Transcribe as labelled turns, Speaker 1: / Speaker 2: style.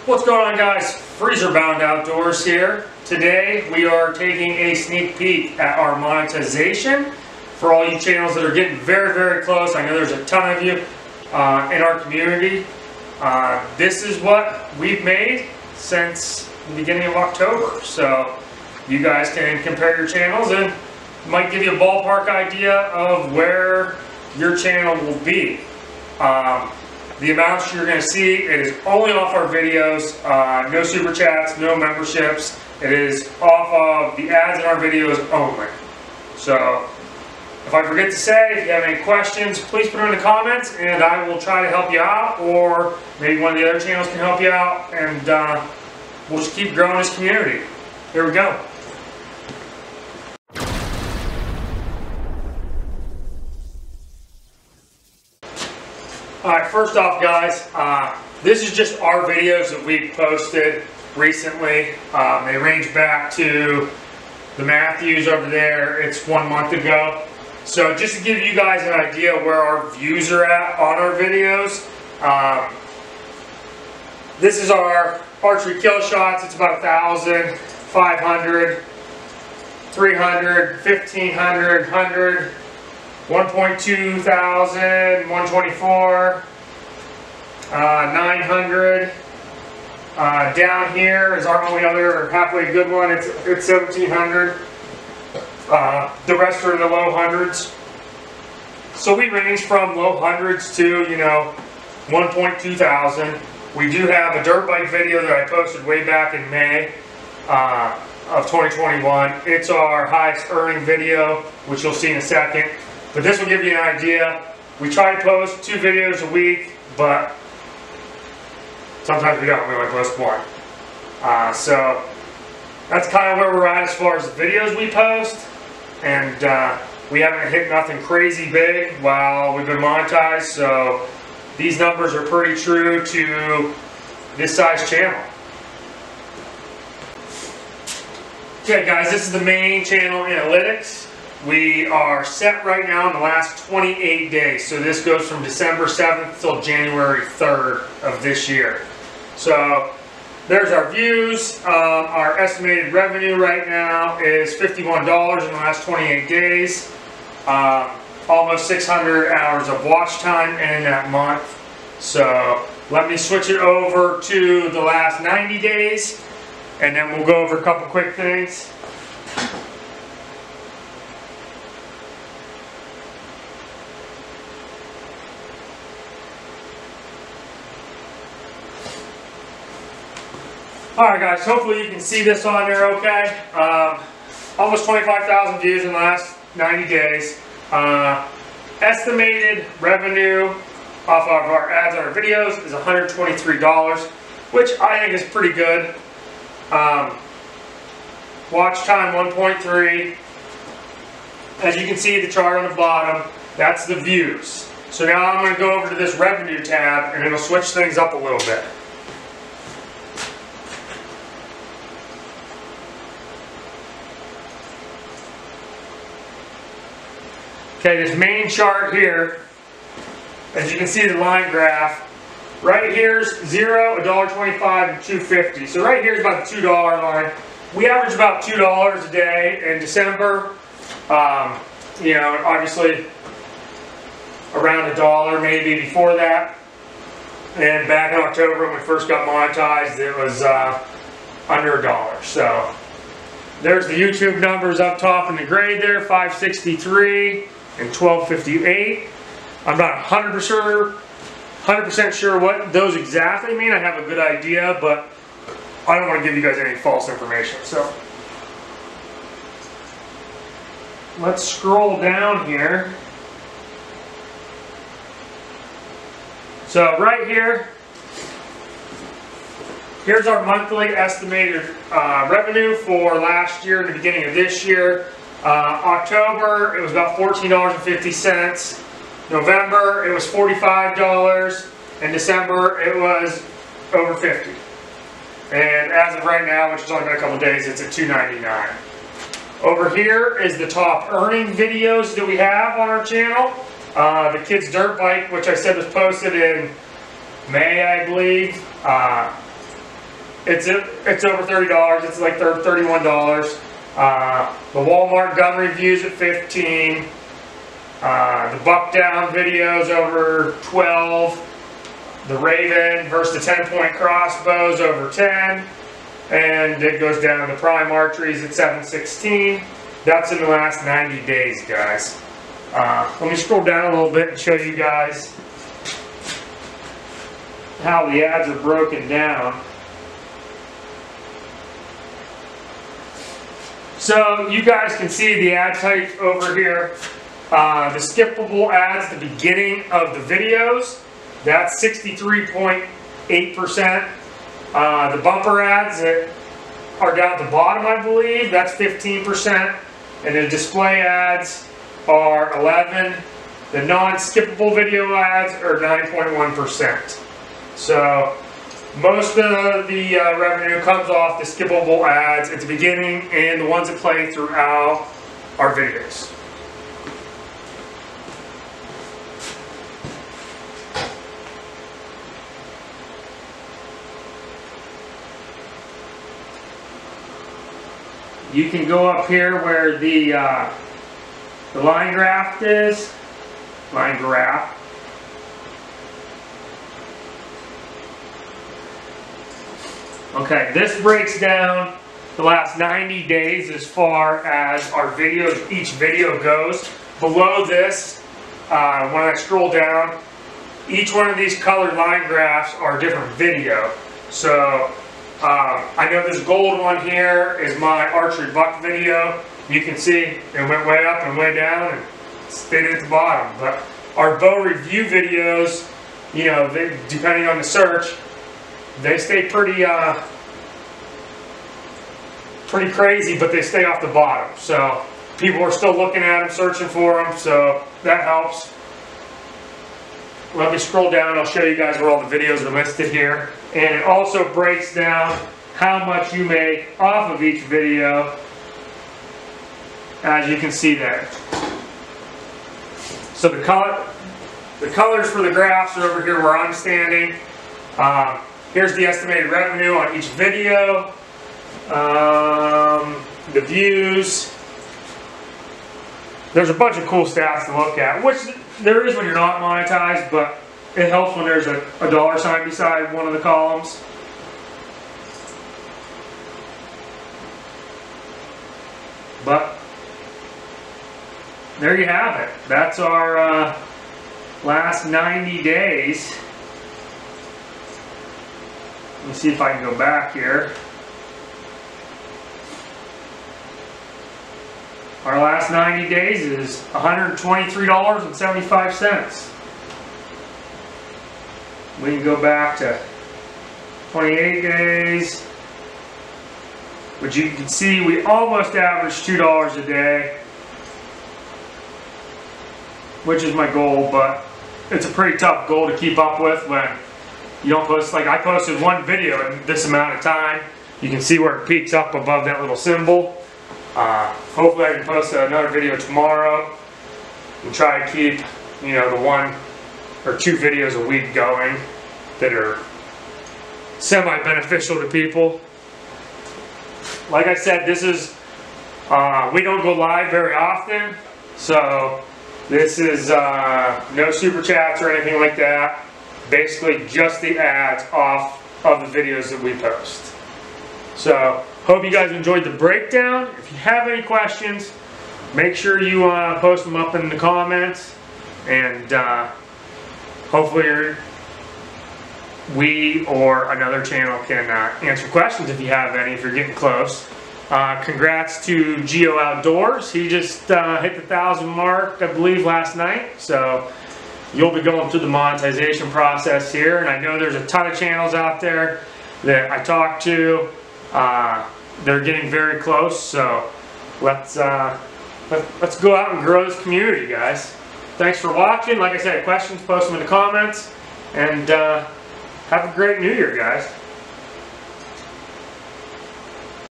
Speaker 1: What's going on, guys? Freezer Bound Outdoors here. Today we are taking a sneak peek at our monetization for all you channels that are getting very close. I know there's a ton of you in our community. This is what we've made since the beginning of October. So you guys can compare your channels and might give you a ballpark idea of where your channel will be. The amounts you're going to see, it is only off our videos, no super chats, no memberships. It is off of the ads in our videos only. So, if I forget to say, if you have any questions, please put them in the comments and I will try to help you out, or maybe one of the other channels can help you out, and we'll just keep growing this community. Here we go. Alright, first off, guys, this is just our videos that we posted recently. They range back to the Matthews over there. It's 1 month ago. So just to give you guys an idea where our views are at on our videos, this is our archery kill shots. It's about 1,000, 500, 300, 1,500, 100. 1.2 thousand, 124, 900. Down here is our only other halfway good one. It's 1,700. The rest are in the low hundreds. So we range from low hundreds to 1.2 thousand. We do have a dirt bike video that I posted way back in May of 2021. It's our highest earning video, which you'll see in a second. But this will give you an idea. We try to post 2 videos a week, but sometimes we don't. We only post 1. So that's kind of where we're at as far as the videos we post. And we haven't hit nothing crazy big while we've been monetized. So these numbers are pretty true to this size channel. Okay, guys, this is the main channel analytics. We are set right now in the last 28 days. So this goes from December 7th till January 3rd of this year. So there's our views. Our estimated revenue right now is $51 in the last 28 days. Almost 600 hours of watch time in that month. So let me switch it over to the last 90 days and then we'll go over a couple quick things. Alright, guys, hopefully you can see this on there okay. Almost 25,000 views in the last 90 days. Estimated revenue off of our ads on our videos is $123, which I think is pretty good. Watch time 1.3. As you can see the chart on the bottom, that's the views. So now I'm going to go over to this revenue tab and it'll switch things up a little bit. Okay, this main chart here, as you can see the line graph, right here's 0, $1.25, and $2.50. So right here is about the $2 line. We average about $2 a day in December. Obviously around $1 maybe before that. And back in October when we first got monetized, it was under $1. So there's the YouTube numbers up top in the gray there, 563. And 1258. I'm not 100% sure what those exactly mean. I have a good idea, but I don't want to give you guys any false information. So let's scroll down here. So right here, here's our monthly estimated revenue for last year and the beginning of this year. October, it was about $14.50. November, it was $45. And December, it was over $50. And as of right now, which has only been a couple days, it's at $2.99. Over here is the top earning videos that we have on our channel. The kid's dirt bike, which I said was posted in May, I believe. It's over $30. It's like $31. The Walmart gun reviews at $15. The Buck Down videos over $12. The Raven versus the 10-point crossbows over $10. And it goes down to Prime Archeries at $7.16. That's in the last 90 days, guys. Let me scroll down a little bit and show you guys how the ads are broken down. So you guys can see the ad type over here. The skippable ads at the beginning of the videos, that's 63.8%. The bumper ads that are down at the bottom, I believe, that's 15%. And the display ads are 11. The non-skippable video ads are 9.1%. So most of the revenue comes off the skippable ads at the beginning and the ones that play throughout our videos. You can go up here where the line graph is. Line graph. Okay, this breaks down the last 90 days as far as our videos, each video goes. Below this, when I scroll down, each one of these colored line graphs are a different video. So I know this gold one here is my archery buck video. You can see it went way up and way down and stayed at the bottom. But our bow review videos, you know, depending on the search, they stay pretty crazy, but they stay off the bottom. So people are still looking at them, searching for them, so that helps. Let me scroll down, I'll show you guys where all the videos are listed here. And it also breaks down how much you make off of each video, as you can see there. So the colors for the graphs are over here where I'm standing. Here's the estimated revenue on each video, the views. There's a bunch of cool stats to look at, which there is when you're not monetized, but it helps when there's a dollar sign beside one of the columns. But there you have it. That's our last 90 days. Let me see if I can go back here. Our last 90 days is $123.75. We can go back to 28 days, which you can see we almost average $2 a day, which is my goal, but it's a pretty tough goal to keep up with when you don't post. Like I posted one video in this amount of time. You can see where it peaks up above that little symbol. Hopefully I can post another video tomorrow and try to keep, you know, the 1 or 2 videos a week going that are semi-beneficial to people. Like I said, this is, we don't go live very often, so this is no super chats or anything like that. Basically just the ads off of the videos that we post. So, hope you guys enjoyed the breakdown. If you have any questions, make sure you post them up in the comments, and hopefully we or another channel can answer questions if you have any, if you're getting close. Congrats to Geo Outdoors. He just hit the 1,000 mark, I believe, last night. So you'll be going through the monetization process here, and I know there's a ton of channels out there that I talk to. They're getting very close, so let's go out and grow this community, guys. Thanks for watching. Like I said, questions, post them in the comments, and have a great New Year, guys.